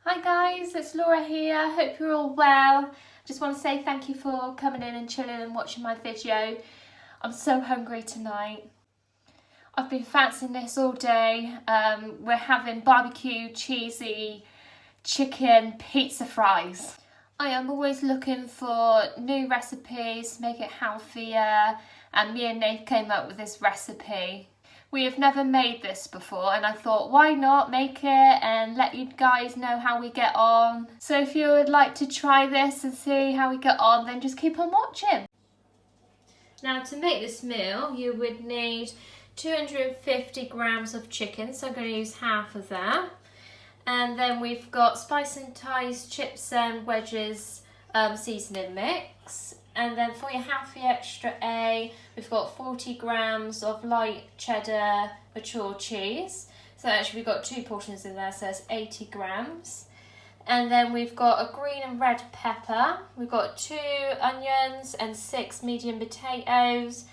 Hi guys, it's Laura here. Hope you're all well. Just want to say thank you for coming in and chilling and watching my video. I'm so hungry tonight. I've been fancying this all day. We're having barbecue cheesy chicken pizza fries. I am always looking for new recipes, make it healthier, and me and Nate came up with this recipe. We have never made this before and I thought why not make it and let you guys know how we get on. So if you would like to try this and see how we get on, then just keep on watching. Now to make this meal you would need 250 grams of chicken, so I'm going to use half of that. And then we've got Spice and Tice chips and wedges seasoning mix. And then for your healthy extra A, we've got 40 grams of light cheddar mature cheese. So actually we've got 2 portions in there, so it's 80 grams. And then we've got a green and red pepper. We've got 2 onions and 6 medium potatoes.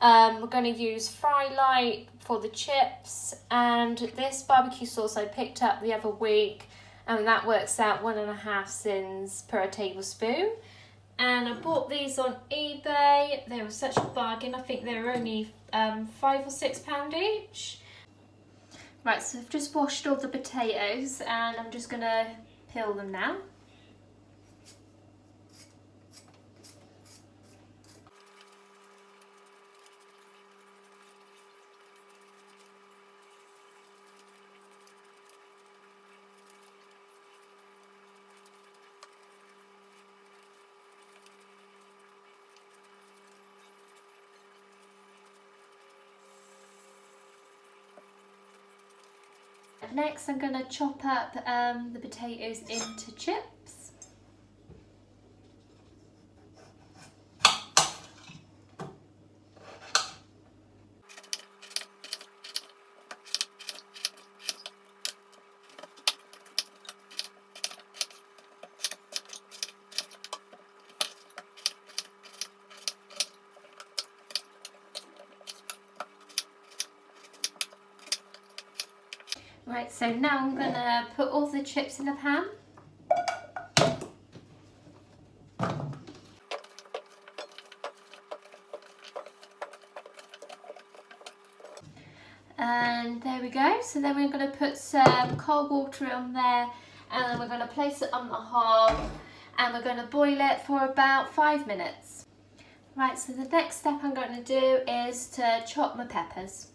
We're going to use Fry Light for the chips. And this barbecue sauce I picked up the other week. And that works out 1.5 SYNS per tablespoon. And I bought these on eBay. They were such a bargain. I think they were only £5 or £6 each. Right, so I've just washed all the potatoes and I'm just going to peel them now. Next I'm going to chop up the potatoes into chips. Right, so now I'm going to put all the chips in the pan. And there we go. So then we're going to put some cold water on there and then we're going to place it on the hob and we're going to boil it for about 5 minutes. Right, so the next step I'm going to do is to chop my peppers.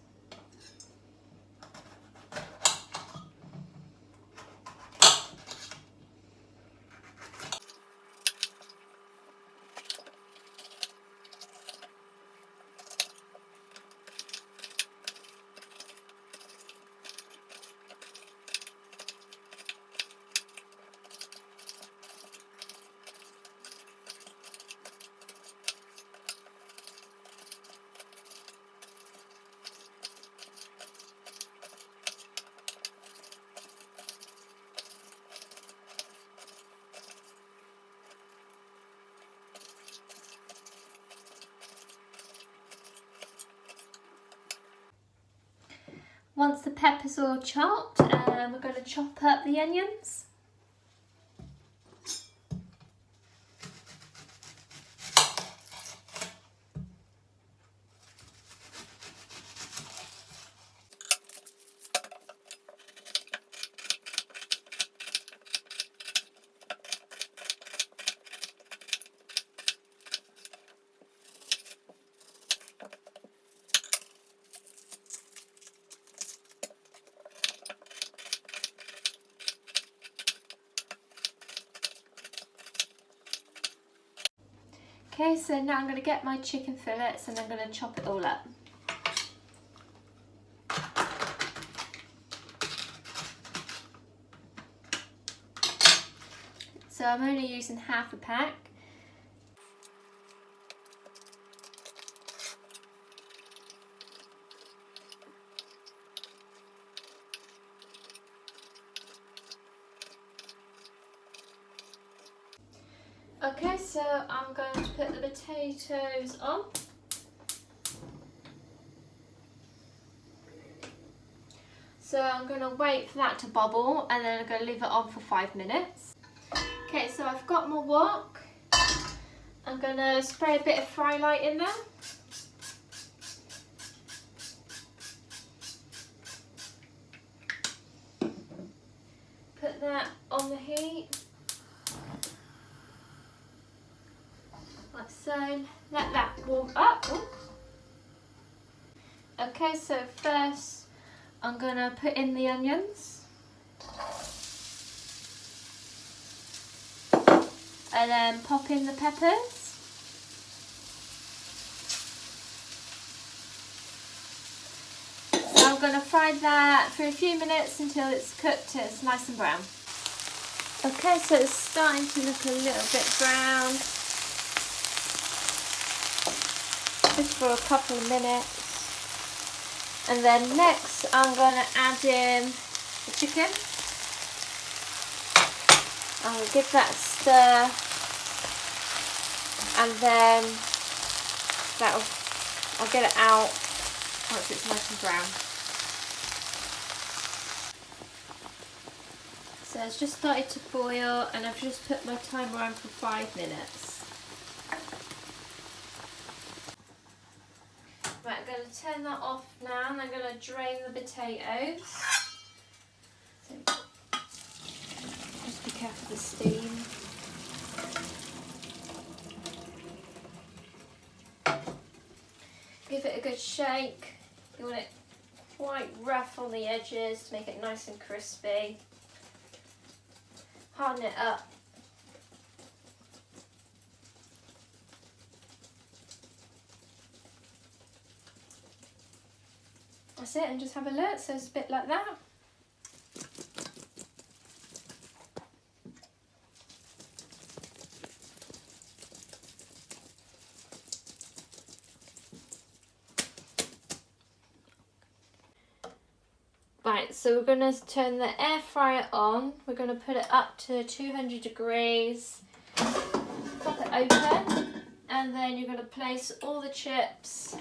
Once the peppers are all chopped, we're going to chop up the onions. Okay, so now I'm going to get my chicken fillets and I'm going to chop it all up. So I'm only using half a pack. Okay, so I'm going to put the potatoes on. So I'm going to wait for that to bubble and then I'm going to leave it on for 5 minutes. Okay, so I've got my wok. I'm going to spray a bit of fry light in there. Put that on the heat. Like so. Let that warm up. Ooh. Okay, so first I'm going to put in the onions. And then pop in the peppers. So I'm going to fry that for a few minutes until it's cooked till it's nice and brown. Okay, so it's starting to look a little bit brown. Just for a couple of minutes. And then next I'm going to add in the chicken. I'll give that a stir, and then I'll get it out once it's nice and brown. So it's just started to boil and I've just put my timer on for 5 minutes. Right, I'm going to turn that off now and I'm going to drain the potatoes. So, just be careful of the steam. Give it a good shake. You want it quite rough on the edges to make it nice and crispy. Harden it up. That's it, and just have a look, so it's a bit like that. Right, so we're going to turn the air fryer on. We're going to put it up to 200 degrees. Pop it open, and then you're going to place all the chips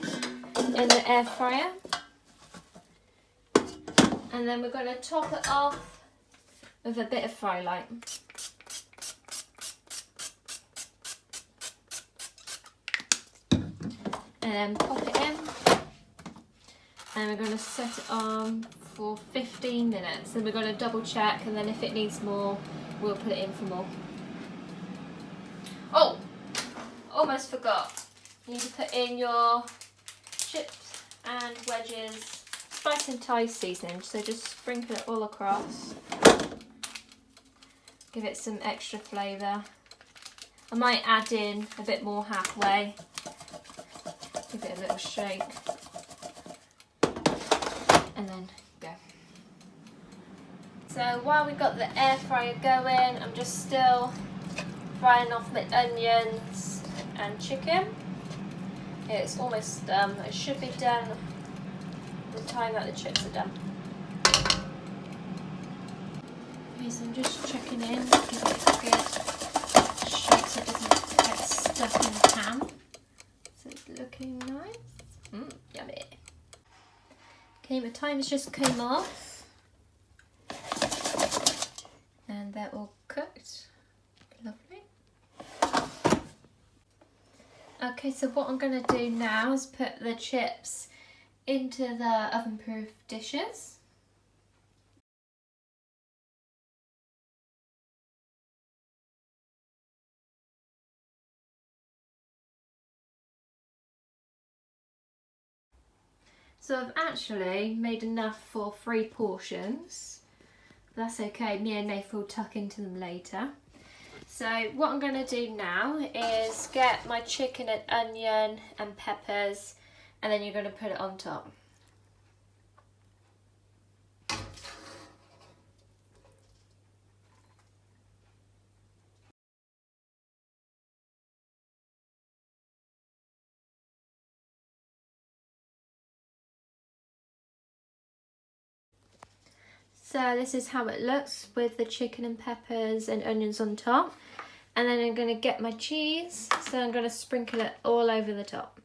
in the air fryer. And then we're going to top it off with a bit of fry light. And then pop it in. And we're going to set it on for 15 minutes. Then we're going to double check, and then if it needs more, we'll put it in for more. Oh! Almost forgot. You need to put in your chips and wedges. Spice and Tice seasoning, so just sprinkle it all across. Give it some extra flavour. I might add in a bit more halfway. Give it a little shake. And then go. So while we've got the air fryer going, I'm just still frying off my onions and chicken. It's almost done. It should be done the time that the chips are done. Okay, so I'm just checking in, give it a good shake so it doesn't get stuck in the pan. So it's looking nice. Yummy. Okay, my timer's just came off. And they're all cooked. Lovely. Okay, so what I'm going to do now is put the chips into the oven-proof dishes. So I've actually made enough for 3 portions. That's okay, me and Nathan will tuck into them later. So what I'm going to do now is get my chicken and onion and peppers, and then you're going to put it on top. So this is how it looks with the chicken and peppers and onions on top. And then I'm going to get my cheese, so I'm going to sprinkle it all over the top.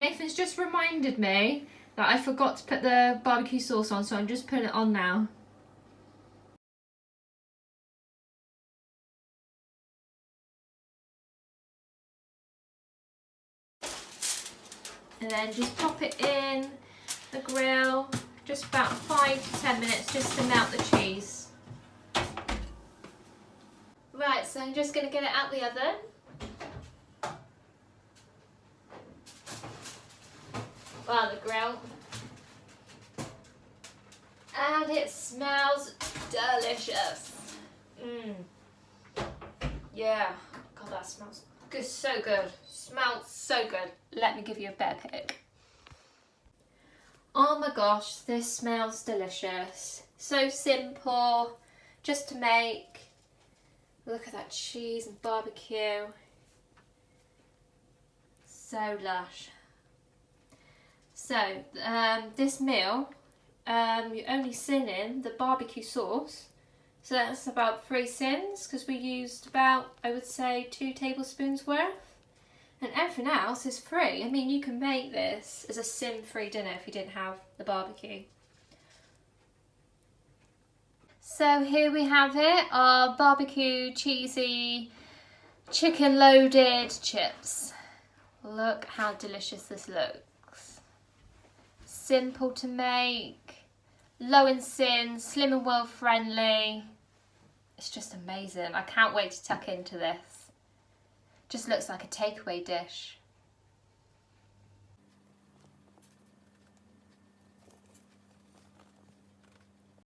Nathan's just reminded me that I forgot to put the barbecue sauce on, so I'm just putting it on now. And then just pop it in the grill, just about 5 to 10 minutes just to melt the cheese. Right, so I'm just going to get it out the oven. Well, the grill. And it smells delicious. Yeah, God, that smells good, so good. Smells so good. Let me give you a better pick. Oh my gosh, this smells delicious. So simple, just to make. Look at that cheese and barbecue. So lush. So, this meal, you're only SYNSing the barbecue sauce. So that's about 3 SYNS, because we used about, I would say, 2 tablespoons worth. And everything else is free. I mean, you can make this as a SYN-free dinner if you didn't have the barbecue. So here we have it, our barbecue cheesy chicken loaded chips. Look how delicious this looks. Simple to make, low in SYNS, slim and well friendly. It's just amazing. I can't wait to tuck into this. Just looks like a takeaway dish.